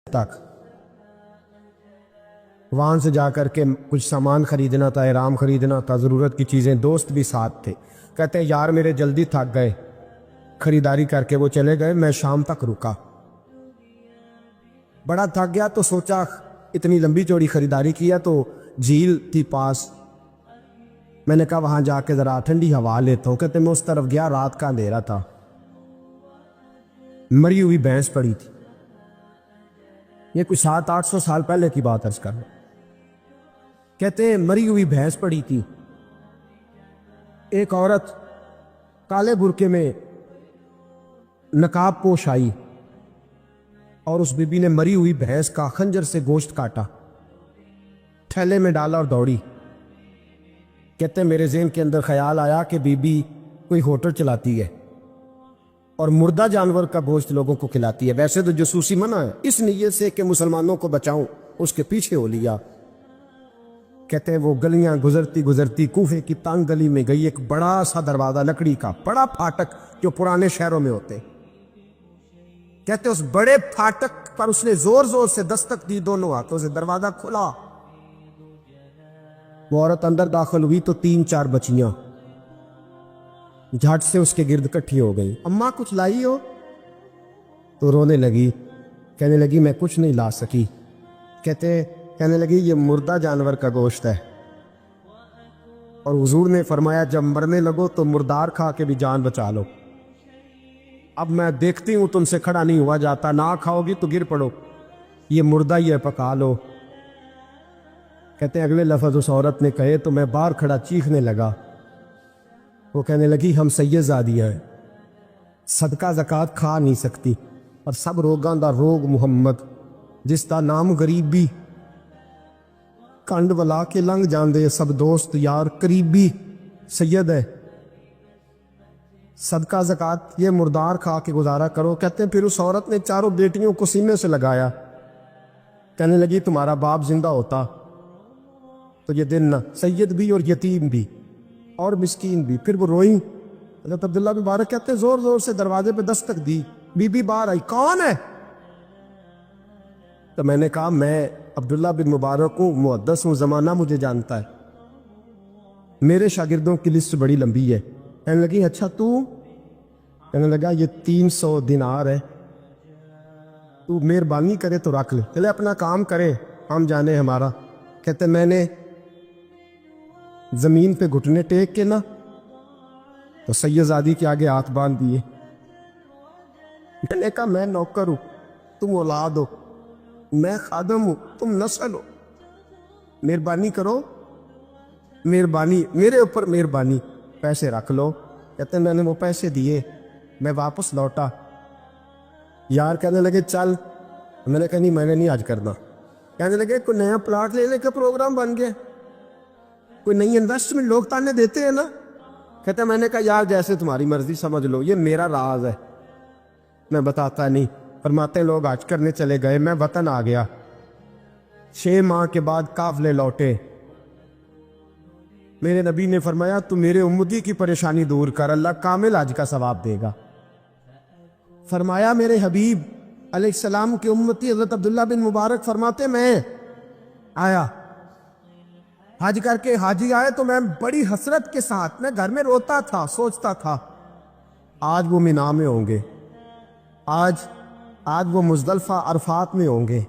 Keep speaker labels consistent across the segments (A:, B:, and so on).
A: تک وہاں سے جا کر کے کچھ سامان خریدنا تھا، احرام خریدنا تھا، ضرورت کی چیزیں، دوست بھی ساتھ تھے۔ کہتے ہیں یار میرے جلدی تھک گئے، خریداری کر کے وہ چلے گئے، میں شام تک رکا، بڑا تھک گیا تو سوچا اتنی لمبی چوڑی خریداری کیا تو جھیل تھی پاس، میں نے کہا وہاں جا کے ذرا ٹھنڈی ہوا لیتا ہوں۔ کہتے میں اس طرف گیا، رات کا اندھیرا تھا، مری ہوئی بھینس پڑی تھی، یہ کوئی 700-800 سال پہلے کی بات عرض کر رہا ہوں۔ کہتے ہیں مری ہوئی بھینس پڑی تھی، ایک عورت کالے برقعے میں نقاب پوش آئی اور اس بی بی نے مری ہوئی بھینس کا خنجر سے گوشت کاٹا، تھیلے میں ڈالا اور دوڑی۔ کہتے ہیں میرے ذہن کے اندر خیال آیا کہ بی بی کوئی ہوٹل چلاتی ہے اور مردہ جانور کا گوشت لوگوں کو کھلاتی ہے، ویسے تو جاسوسی منع ہے، اس نیت سے کہ مسلمانوں کو بچاؤں اس کے پیچھے ہو لیا۔ کہتے ہیں وہ گلیاں گزرتی گزرتی کوفے کی تنگ گلی میں گئی، ایک بڑا سا دروازہ لکڑی کا، بڑا پھاٹک جو پرانے شہروں میں ہوتے۔ کہتے اس بڑے پھاٹک پر اس نے زور زور سے دستک دی، دونوں ہاتھوں سے دروازہ کھلا، وہ عورت اندر داخل ہوئی تو 3-4 بچیاں جھٹ سے اس کے گرد کٹھی ہو گئی۔ اماں کچھ لائی ہو؟ تو رونے لگی، کہنے لگی میں کچھ نہیں لا سکی۔ کہنے لگی یہ مردہ جانور کا گوشت ہے، اور حضور نے فرمایا جب مرنے لگو تو مردار کھا کے بھی جان بچا لو، اب میں دیکھتی ہوں تم سے کھڑا نہیں ہوا جاتا، نہ کھاؤ گی تو گر پڑو، یہ مردہ ہی ہے پکا لو۔ کہتے ہیں اگلے لفظ اس عورت نے کہے تو میں باہر کھڑا چیخنے لگا، وہ کہنے لگی ہم سید زادیاں ہیں، صدقہ زکوٰۃ کھا نہیں سکتی، اور سب روگاں دا روگ محمد، جس دا نام غریبی، کنڈ ولا کے لنگ جاندے سب دوست یار قریبی، سید ہے، صدقہ زکوٰۃ یہ مردار کھا کے گزارا کرو۔ کہتے ہیں پھر اس عورت نے چاروں بیٹیوں کو سینے سے لگایا، کہنے لگی تمہارا باپ زندہ ہوتا تو یہ دن نہ، سید بھی اور یتیم بھی اور مسکین بھی۔ پھر وہ روئیں، حضرت عبداللہ بن مبارک کہتے ہیں زور زور سے دروازے پہ دستک دی، بی بی باہر آئی، کون ہے؟ تو میں نے کہا میں عبداللہ بن مبارک ہوں، محدث ہوں، زمانہ مجھے جانتا ہے، میرے شاگردوں کی لسٹ بڑی لمبی ہے۔ کہنے لگی اچھا تو؟ کہنے لگا یہ 300 دینار ہے، تو مہربانی کرے تو رکھ لے، چلے اپنا کام کرے ہم جانے ہمارا۔ کہتے میں نے زمین پہ گھٹنے ٹیک کے نا تو سید زادی کے آگے ہاتھ باندھ دیے، میں نے کہا میں نوکر ہوں تم اولاد ہو، میں خادم ہوں تم نسل ہو، مہربانی کرو، مہربانی میرے اوپر مہربانی، پیسے رکھ لو۔ کہتے ہیں میں نے وہ پیسے دیے، میں واپس لوٹا، یار کہنے لگے چل، میں نے کہا نہیں میں نے نہیں آج کرنا۔ کہنے لگے کوئی نیا پلاٹ لینے کا پروگرام بن گیا، کوئی نئی انویسٹمنٹ، لوگ تانے دیتے ہیں نا۔ کہتے ہیں میں نے کہا یار جیسے تمہاری مرضی سمجھ لو، یہ میرا راز ہے میں بتاتا نہیں۔ فرماتے لوگ حج کرنے چلے گئے، میں وطن آ گیا، 6 ماہ کے بعد قافلے لوٹے، میرے نبی نے فرمایا تو میرے امتی کی پریشانی دور کر، اللہ کامل حج کا ثواب دے گا۔ فرمایا میرے حبیب علیہ السلام کے امتی حضرت عبداللہ بن مبارک فرماتے میں آیا حج کر کے، حاجی آئے تو میں بڑی حسرت کے ساتھ، میں گھر میں روتا تھا، سوچتا تھا آج وہ مینا میں ہوں گے، آج وہ مزدلفہ عرفات میں ہوں گے،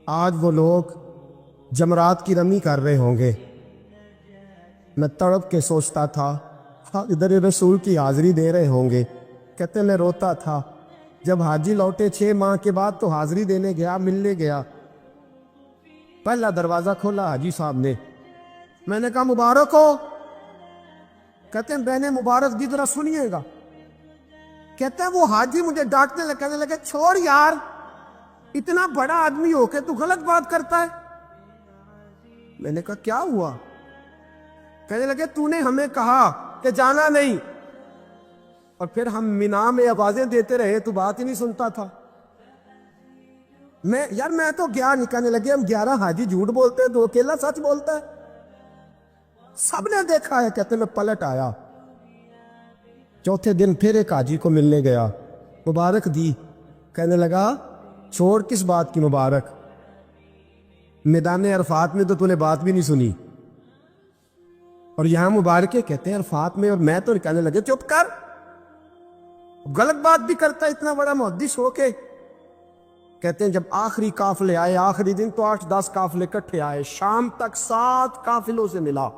A: آج وہ لوگ جمرات کی رمی کر رہے ہوں گے۔ میں تڑپ کے سوچتا تھا ادھر رسول کی حاضری دے رہے ہوں گے۔ کہتے میں روتا تھا، جب حاجی لوٹے 6 ماہ کے بعد تو حاضری دینے گیا، ملنے گیا، پہلا دروازہ کھولا حاجی صاحب نے، میں نے کہا مبارک ہو۔ کہتے ہیں بہن مبارک دی ذرا سنیے گا۔ کہتے ہیں وہ حاجی مجھے ڈانٹنے لگے، کہنے لگے چھوڑ یار، اتنا بڑا آدمی ہو کے تو غلط بات کرتا ہے۔ میں نے کہا کیا ہوا؟ کہنے لگے تو نے ہمیں کہا کہ جانا نہیں، اور پھر ہم مینا میں آوازیں دیتے رہے تو بات ہی نہیں سنتا تھا۔ میں تو گیا نہیں۔ کہنے لگے ہم 11 حاجی جھوٹ بولتے ہیں، 2 اکیلا سچ بولتا ہے، سب نے دیکھا ہے۔ کہتے میں پلٹ آیا، چوتھے دن پھر ایک حاجی کو ملنے گیا، مبارک دی، کہنے لگا چھوڑ کس بات کی مبارک، میدان عرفات میں تو تو نے بات بھی نہیں سنی، اور یہاں مبارکے کہتے ہیں عرفات میں، اور میں تو کہنے لگے چپ کر، غلط بات بھی کرتا ہے اتنا بڑا محدث ہو کے۔ کہتے ہیں جب آخری قافلے آئے، آخری دن تو 8-10 قافلے کٹھے آئے، شام تک 7 قافلوں سے ملا،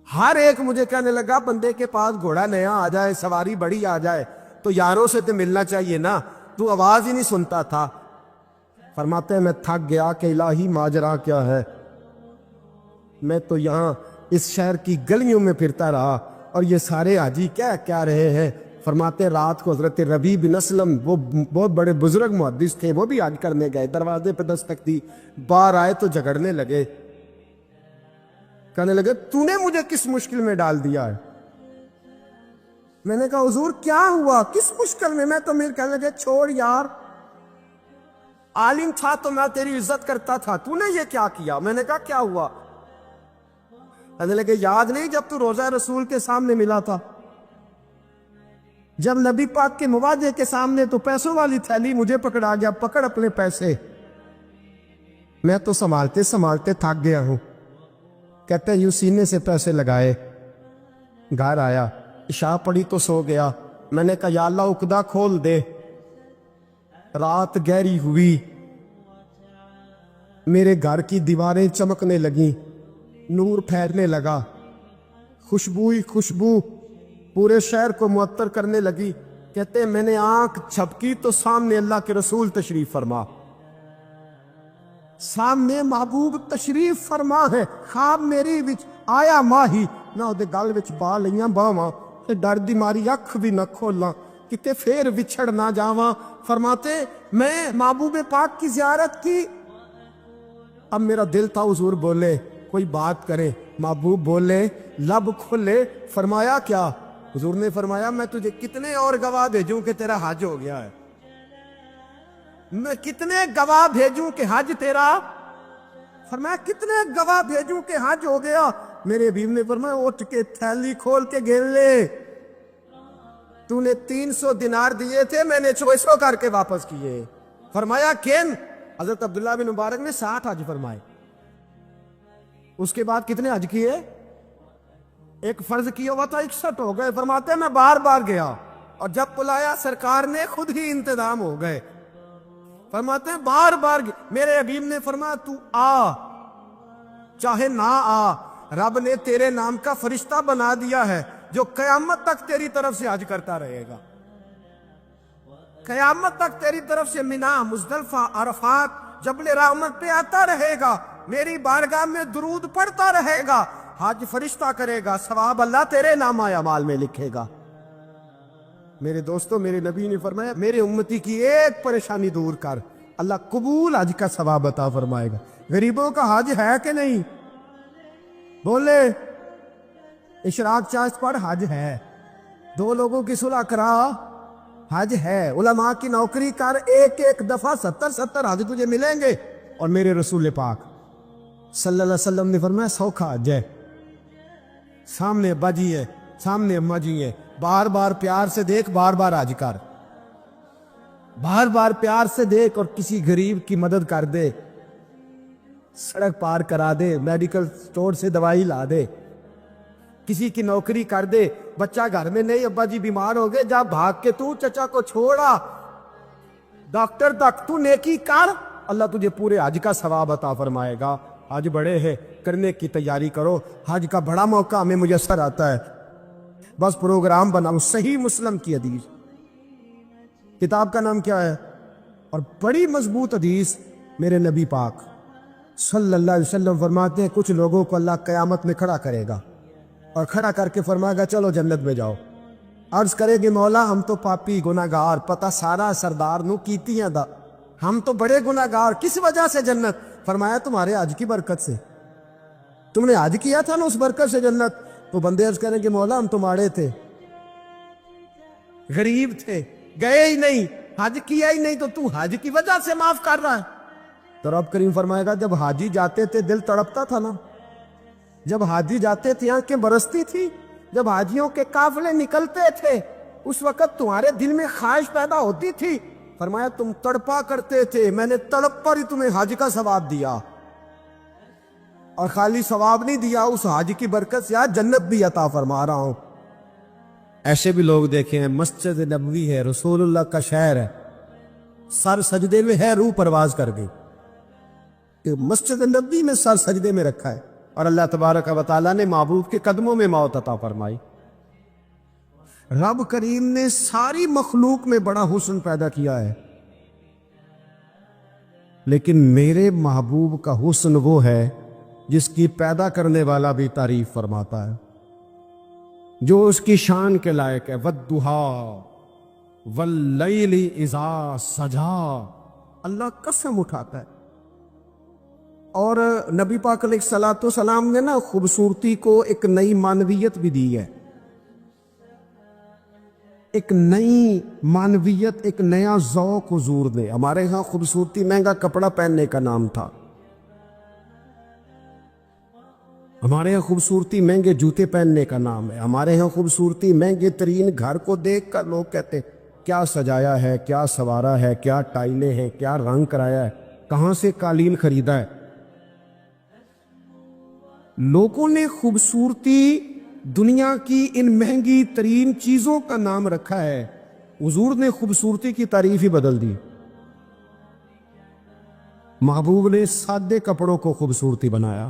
A: ہر ایک مجھے کہنے لگا بندے کے پاس گھوڑا نیا آ جائے، سواری بڑی آ جائے تو یاروں سے تو ملنا چاہیے نا، تو آواز ہی نہیں سنتا تھا۔ فرماتے ہیں میں تھک گیا کہ الہی ماجرا کیا ہے، میں تو یہاں اس شہر کی گلیوں میں پھرتا رہا اور یہ سارے حاجی کیا کیا رہے ہیں۔ فرماتے ہیں رات کو حضرت ربیع بن اسلم، وہ بہت بڑے بزرگ محدث تھے، وہ بھی حج کرنے گئے، دروازے پہ دستک دی، باہر آئے تو جھگڑنے لگے، کہنے لگے تو نے مجھے کس مشکل میں ڈال دیا ہے؟ میں نے کہا حضور کیا ہوا، کس مشکل میں؟ میں تو میرے کہنے لگے چھوڑ یار، عالم تھا تو میں تیری عزت کرتا تھا، تو نے یہ کیا کیا؟ میں نے کہا کیا ہوا؟ کہنے لگے یاد نہیں جب تو روضہ رسول کے سامنے ملا تھا، جب نبی پاک کے مواجہ کے سامنے تو پیسوں والی تھیلی مجھے پکڑا گیا، پکڑ اپنے پیسے، میں تو سنبھالتے سنبھالتے تھک گیا ہوں۔ کہتے ہیں یوں سینے سے پیسے لگائے، گھر آیا، عشاء پڑی تو سو گیا۔ میں نے کہا یا اللہ عقدہ کھول دے۔ رات گہری ہوئی، میرے گھر کی دیواریں چمکنے لگیں، نور پھیرنے لگا، خوشبو ہی خوشبو پورے شہر کو معطر کرنے لگی۔ کہتے ہیں میں نے آنکھ جھپکی تو سامنے اللہ کے رسول تشریف فرما، سامنے محبوب تشریف فرما ہے۔ خواب میری وچ آیا ماہی، نہ اودے گل وچ پا لیاں باواں، تے ڈر دی ماری اکھ بھی نہ کھولاں، کتے پھر وچھڑ نہ جاواں۔ فرماتے میں محبوب پاک کی زیارت کی، اب میرا دل تھا حضور بولے کوئی بات کرے، محبوب بولے لب کھلے۔ فرمایا کیا؟ حضور نے فرمایا میں تجھے کتنے اور گواہ بھیجوں کہ تیرا حج ہو گیا ہے، میں کتنے گواہ بھیجوں کہ حج تیرا، فرمایا کتنے گواہ بھیجوں کہ حج ہو گیا۔ میرے حبیب نے فرمایا اٹھ کے تھیلی کھول کے گن لے، تو نے 300 دینار دیے تھے، میں نے 600 کر کے واپس کیے۔ فرمایا کن؟ حضرت عبداللہ بن مبارک نے 60 حج فرمائے۔ اس کے بعد کتنے حج کیے؟ ایک فرض کیا ہوا تھا 61 ہو گئے۔ فرماتے ہیں میں بار بار گیا اور جب بلایا سرکار نے خود ہی انتظام ہو گئے۔ فرماتے ہیں بار بار میرے حبیب نے فرمایا تو آ چاہے نہ آ، رب نے تیرے نام کا فرشتہ بنا دیا ہے جو قیامت تک تیری طرف سے حج کرتا رہے گا، قیامت تک تیری طرف سے منا، مزدلفہ، عرفات، جبل رحمت پہ آتا رہے گا، میری بارگاہ میں درود پڑھتا رہے گا، حج فرشتہ کرے گا، ثواب اللہ تیرے نامہ اعمال میں لکھے گا۔ میرے دوستو میرے نبی نے فرمایا میرے امتی کی ایک پریشانی دور کر، اللہ قبول حج کا ثواب عطا فرمائے گا۔ غریبوں کا حج ہے کہ نہیں؟ بولے اشراق چاشت پڑھ حج ہے، 2 لوگوں کی صلح کرا حج ہے، علماء کی نوکری کر، ایک ایک دفعہ 70 حج تجھے ملیں گے۔ اور میرے رسول پاک صلی اللہ علیہ وسلم نے فرمایا سوکھا حج ہے، سامنے ابا جی ہے، سامنے اماں جی ہے، بار بار پیار سے دیکھ، بار بار حج کر، بار بار پیار سے دیکھ، اور کسی غریب کی مدد کر دے، سڑک پار کرا دے، میڈیکل سٹور سے دوائی لا دے، کسی کی نوکری کر دے، بچہ گھر میں نہیں، ابا جی بیمار ہو گئے، جا بھاگ کے تو چچا کو چھوڑا ڈاکٹر تک، تو نیکی کر، اللہ تجھے پورے حج کا ثواب عطا فرمائے گا۔ حج بڑے ہیں، کرنے کی تیاری کرو، حج کا بڑا موقع ہمیں میسر آتا ہے، بس پروگرام بناؤ۔ صحیح مسلم کی حدیث، کتاب کا نام کیا ہے؟ اور بڑی مضبوط حدیث، میرے نبی پاک صلی اللہ علیہ وسلم فرماتے ہیں کچھ لوگوں کو اللہ قیامت میں کھڑا کرے گا، اور کھڑا کر کے فرمائے گا چلو جنت میں جاؤ۔ عرض کرے گی مولا ہم تو پاپی گناہگار، پتہ سارا سردار نو کیتیاں دا، ہم تو بڑے گناہگار، کس وجہ سے جنت؟ فرمایا تمہارے حج کی برکت سے، تم نے حج کیا تھا نا، اس برکت سے جنت۔ تو بندے عرض کریں کہ مولا ہم تو ماڑے تھے، غریب تھے، گئے ہی نہیں، حج کیا ہی نہیں، تو حج کی وجہ سے معاف کر رہا ہے؟ تو رب کریم فرمائے گا جب حاجی جاتے تھے دل تڑپتا تھا نا، جب حاجی جاتے تھے آنکھیں برستی تھی، جب حاجیوں کے قافلے نکلتے تھے اس وقت تمہارے دل میں خواہش پیدا ہوتی تھی۔ فرمایا تم تڑپا کرتے تھے، میں نے تڑپ پر ہی تمہیں حج کا ثواب دیا، اور خالی ثواب نہیں دیا، اس حج کی برکت سے آج جنت بھی عطا فرما رہا ہوں۔ ایسے بھی لوگ دیکھے ہیں، مسجد نبوی ہے، رسول اللہ کا شہر ہے، سر سجدے میں ہے، روح پرواز کر گئی کہ مسجد نبوی میں سر سجدے میں رکھا ہے، اور اللہ تبارک و تعالیٰ نے محبوب کے قدموں میں موت عطا فرمائی۔ رب کریم نے ساری مخلوق میں بڑا حسن پیدا کیا ہے، لیکن میرے محبوب کا حسن وہ ہے جس کی پیدا کرنے والا بھی تعریف فرماتا ہے، جو اس کی شان کے لائق ہے۔ وَالضُّحَىٰ وَاللَّيْلِ إِذَا سَجَىٰ، اللہ قسم اٹھاتا ہے۔ اور نبی پاک علیہ الصلوۃ والسلام نے نا خوبصورتی کو ایک نئی معنویت بھی دی ہے، ایک نئی معنویت، ایک نیا ذوق حضور نے۔ ہمارے ہاں خوبصورتی مہنگا کپڑا پہننے کا نام تھا، ہمارے ہاں خوبصورتی مہنگے جوتے پہننے کا نام ہے، ہمارے ہاں خوبصورتی مہنگے ترین گھر کو دیکھ کر لوگ کہتے ہیں کیا سجایا ہے، کیا سوارا ہے، کیا ٹائلیں ہیں، کیا رنگ کرایا ہے، کہاں سے قالین خریدا ہے۔ لوگوں نے خوبصورتی دنیا کی ان مہنگی ترین چیزوں کا نام رکھا ہے، حضور نے خوبصورتی کی تعریف ہی بدل دی۔ محبوب نے سادے کپڑوں کو خوبصورتی بنایا،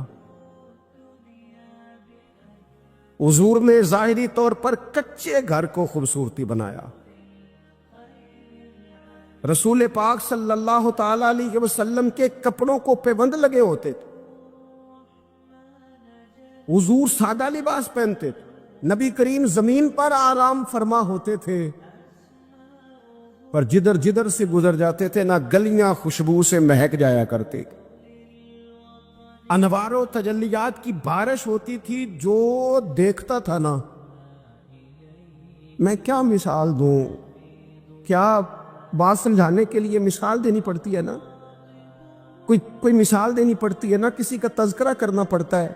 A: حضور نے ظاہری طور پر کچے گھر کو خوبصورتی بنایا۔ رسول پاک صلی اللہ تعالی علیہ وسلم کے کپڑوں کو پیوند لگے ہوتے تھے، حضور سادہ لباس پہنتے تھے، نبی کریم زمین پر آرام فرما ہوتے تھے، پر جدھر جدھر سے گزر جاتے تھے نہ گلیاں خوشبو سے مہک جایا کرتے، انوار و تجلیات کی بارش ہوتی تھی، جو دیکھتا تھا نا، میں کیا مثال دوں، کیا بات سمجھانے کے لیے مثال دینی پڑتی ہے نا، کوئی مثال دینی پڑتی ہے نا، کسی کا تذکرہ کرنا پڑتا ہے۔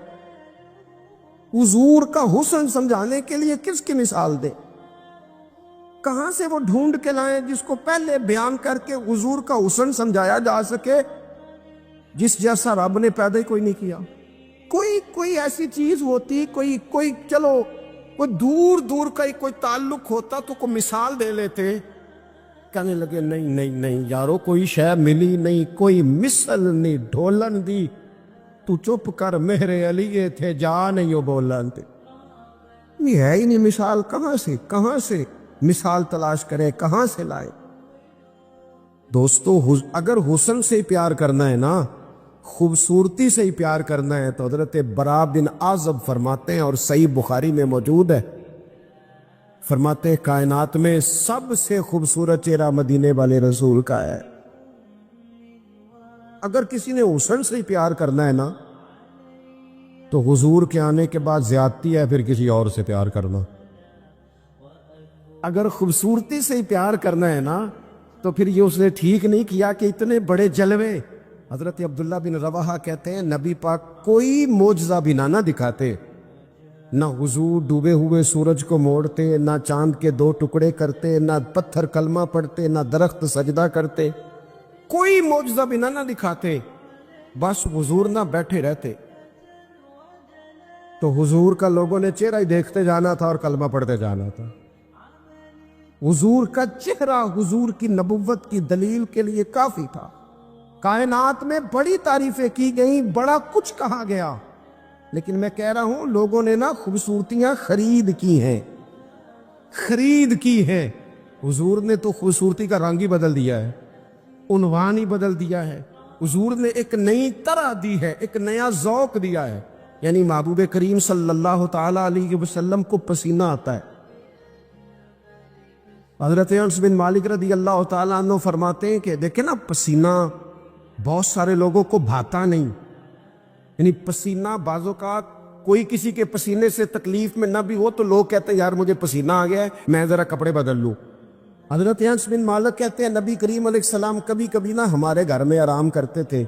A: حضور کا حسن سمجھانے کے لیے کس کی مثال دیں، کہاں سے وہ ڈھونڈ کے لائیں جس کو پہلے بیان کر کے حضور کا حسن سمجھایا جا سکے، جس جیسا رب نے پیدا ہی کوئی نہیں کیا۔ کوئی ایسی چیز ہوتی، کوئی چلو کوئی دور دور کا ہی کوئی تعلق ہوتا تو کوئی مثال دے لیتے، کہنے لگے نہیں یارو کوئی شے ملی نہیں، کوئی مثل نہیں ڈھولن دی، تو چپ کر میرے علی تھے جا نہیں ہو بولن تے۔ یہ ہے ہی نہیں مثال، کہاں سے مثال تلاش کرے، کہاں سے لائے؟ دوستو اگر حسن سے پیار کرنا ہے نا، خوبصورتی سے ہی پیار کرنا ہے، تو حضرت برا بن عازب فرماتے ہیں، اور صحیح بخاری میں موجود ہے، فرماتے ہیں کائنات میں سب سے خوبصورت چہرہ مدینے والے رسول کا ہے۔ اگر کسی نے حسن سے ہی پیار کرنا ہے نا، تو حضور کے آنے کے بعد زیادتی ہے پھر کسی اور سے پیار کرنا۔ اگر خوبصورتی سے ہی پیار کرنا ہے نا، تو پھر یہ اس نے ٹھیک نہیں کیا کہ اتنے بڑے جلوے۔ حضرت عبداللہ بن رواحہ کہتے ہیں نبی پاک کوئی معجزہ بھی نہ دکھاتے، نہ حضور ڈوبے ہوئے سورج کو موڑتے، نہ چاند کے 2 ٹکڑے کرتے، نہ پتھر کلمہ پڑھتے، نہ درخت سجدہ کرتے، کوئی معجزہ بھی نہ دکھاتے، بس حضور نہ بیٹھے رہتے، تو حضور کا لوگوں نے چہرہ ہی دیکھتے جانا تھا اور کلمہ پڑھتے جانا تھا۔ حضور کا چہرہ حضور کی نبوت کی دلیل کے لیے کافی تھا۔ کائنات میں بڑی تعریفیں کی گئیں، بڑا کچھ کہا گیا، لیکن میں کہہ رہا ہوں لوگوں نے نا خوبصورتیاں خرید کی ہیں۔ حضور نے تو خوبصورتی کا رنگ ہی بدل دیا ہے، عنوان ہی بدل دیا ہے، حضور نے ایک نئی طرح دی ہے، ایک نیا ذوق دیا ہے، یعنی محبوب کریم صلی اللہ تعالی علیہ وسلم کو پسینہ آتا ہے۔ حضرت انس بن مالک رضی اللہ تعالیٰ عنہ فرماتے ہیں کہ دیکھیں نا، پسینہ بہت سارے لوگوں کو بھاتا نہیں، یعنی پسینہ بعض اوقات کوئی کسی کے پسینے سے تکلیف میں نہ بھی ہو تو لوگ کہتے ہیں یار مجھے پسینہ آ گیا ہے، میں ذرا کپڑے بدل لوں۔ حضرت انس بن مالک کہتے ہیں نبی کریم علیہ السلام کبھی کبھی نا ہمارے گھر میں آرام کرتے تھے،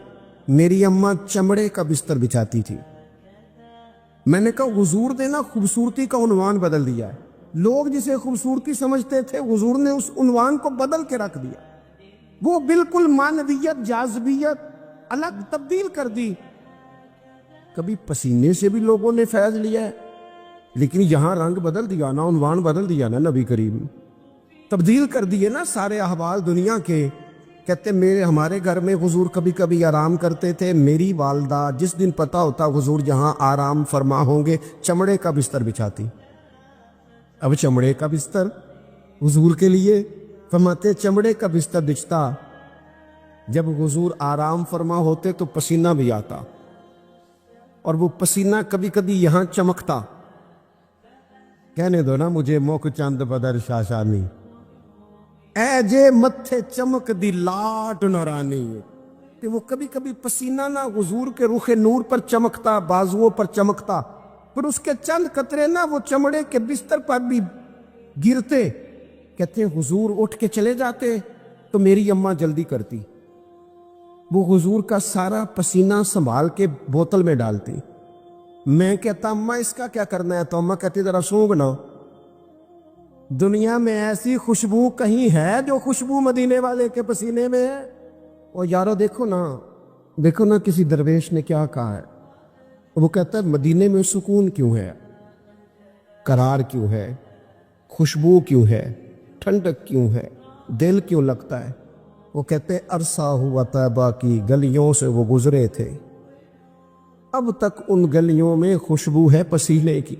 A: میری اماں چمڑے کا بستر بچھاتی تھی۔ میں نے کہا حضور نے نا خوبصورتی کا عنوان بدل دیا ہے، لوگ جسے خوبصورتی سمجھتے تھے حضور نے اس عنوان کو بدل کے رکھ دیا۔ وہ بالکل معنویت جاذبیت الگ تبدیل کر دی. کبھی پسینے سے بھی لوگوں نے فیض لیا ہے، لیکن یہاں رنگ بدل دیا نا، عنوان بدل دیا نا، نبی کریم تبدیل کر دیے نا سارے احوال دنیا کے. کہتے ہمارے گھر میں حضور کبھی کبھی آرام کرتے تھے. میری والدہ جس دن پتہ ہوتا حضور جہاں آرام فرما ہوں گے چمڑے کا بستر بچھاتی. اب چمڑے کا بستر حضور کے لیے، فرماتے چمڑے کا بستر بچھتا. جب حضور آرام فرما ہوتے تو پسینہ بھی آتا، اور وہ پسینہ کبھی کبھی یہاں چمکتا. کہنے دو نا مجھے موک چند بدر شاشانی، اے جے متھے چمک دی لاٹ نورانی. کہ وہ کبھی کبھی پسینہ نہ حضور کے رخ نور پر چمکتا، بازوؤں پر چمکتا، پھر اس کے چند قطرے نہ وہ چمڑے کے بستر پر بھی گرتے. کہتے ہیں حضور اٹھ کے چلے جاتے تو میری اماں جلدی کرتی، وہ حضور کا سارا پسینہ سنبھال کے بوتل میں ڈالتی. میں کہتا اماں اس کا کیا کرنا ہے؟ تو اماں کہتی ذرا سونگھ نہ. دنیا میں ایسی خوشبو کہیں ہے جو خوشبو مدینے والے کے پسینے میں ہے؟ اور یارو دیکھو نا کسی درویش نے کیا کہا ہے. وہ کہتا ہے مدینے میں سکون کیوں ہے، قرار کیوں ہے، خوشبو کیوں ہے، ٹھنڈک کیوں ہے، دل کیوں لگتا ہے؟ وہ کہتے عرصہ ہوا طیبہ کی گلیوں سے وہ گزرے تھے، اب تک ان گلیوں میں خوشبو ہے پسینے کی.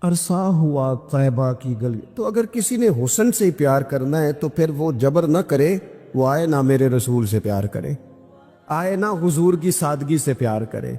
A: عرصہ ہوا طیبہ کی گلی. تو اگر کسی نے حسن سے پیار کرنا ہے تو پھر وہ جبر نہ کرے، وہ آئے نہ میرے رسول سے پیار کرے، آئے نہ حضور کی سادگی سے پیار کرے.